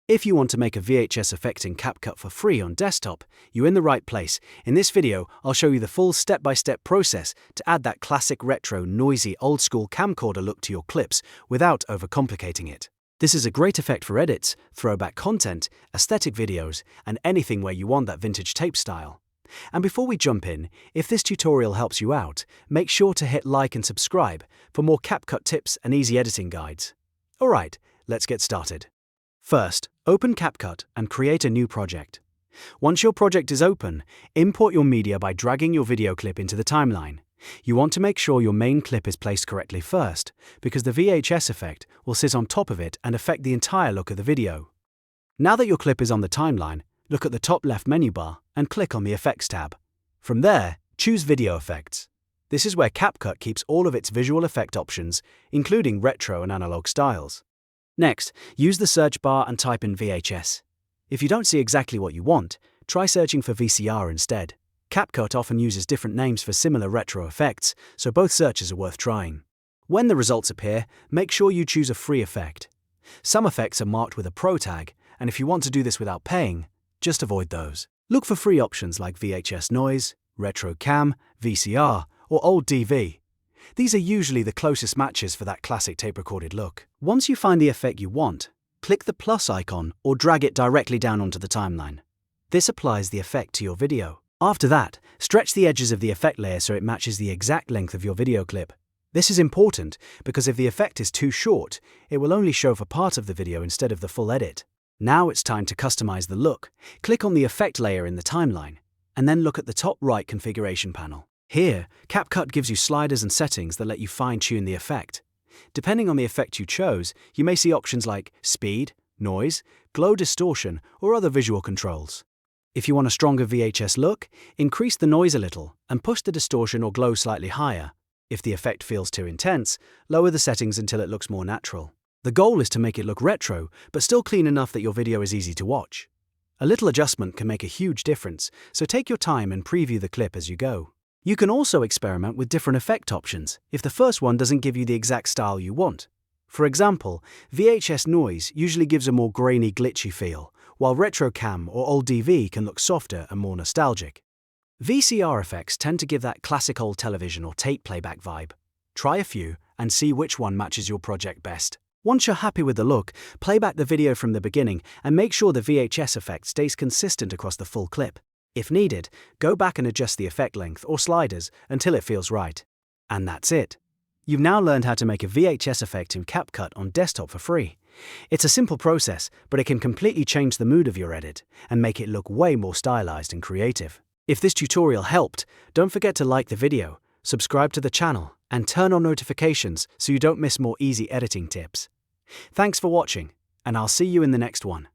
If you want to make a VHS effect in CapCut for free on desktop, you're in the right place. In this video, I'll show you the full step-by-step process to add that classic retro, noisy, old-school camcorder look to your clips without overcomplicating it. This is a great effect for edits, throwback content, aesthetic videos, and anything where you want that vintage tape style. And before we jump in, if this tutorial helps you out, make sure to hit like and subscribe for more CapCut tips and easy editing guides. Alright, let's get started. First, open CapCut and create a new project. Once your project is open, import your media by dragging your video clip into the timeline. You want to make sure your main clip is placed correctly first, because the VHS effect will sit on top of it and affect the entire look of the video. Now that your clip is on the timeline, look at the top left menu bar and click on the Effects tab. From there, choose Video Effects. This is where CapCut keeps all of its visual effect options, including retro and analog styles. Next, use the search bar and type in VHS. If you don't see exactly what you want, try searching for VCR instead. CapCut often uses different names for similar retro effects, so both searches are worth trying. When the results appear, make sure you choose a free effect. Some effects are marked with a Pro tag, and if you want to do this without paying, just avoid those. Look for free options like VHS Noise, Retro Cam, VCR, or Old DV. These are usually the closest matches for that classic tape-recorded look. Once you find the effect you want, click the plus icon or drag it directly down onto the timeline. This applies the effect to your video. After that, stretch the edges of the effect layer so it matches the exact length of your video clip. This is important because if the effect is too short, it will only show for part of the video instead of the full edit. Now it's time to customize the look. Click on the effect layer in the timeline, and then look at the top right configuration panel. Here, CapCut gives you sliders and settings that let you fine-tune the effect. Depending on the effect you chose, you may see options like speed, noise, glow distortion, or other visual controls. If you want a stronger VHS look, increase the noise a little and push the distortion or glow slightly higher. If the effect feels too intense, lower the settings until it looks more natural. The goal is to make it look retro, but still clean enough that your video is easy to watch. A little adjustment can make a huge difference, so take your time and preview the clip as you go. You can also experiment with different effect options if the first one doesn't give you the exact style you want. For example, VHS Noise usually gives a more grainy, glitchy feel, while Retro Cam or Old DV can look softer and more nostalgic. VCR effects tend to give that classic old television or tape playback vibe. Try a few and see which one matches your project best. Once you're happy with the look, play back the video from the beginning and make sure the VHS effect stays consistent across the full clip. If needed, go back and adjust the effect length or sliders until it feels right. And that's it. You've now learned how to make a VHS effect in CapCut on desktop for free. It's a simple process, but it can completely change the mood of your edit and make it look way more stylized and creative. If this tutorial helped, don't forget to like the video, subscribe to the channel, and turn on notifications so you don't miss more easy editing tips. Thanks for watching, and I'll see you in the next one.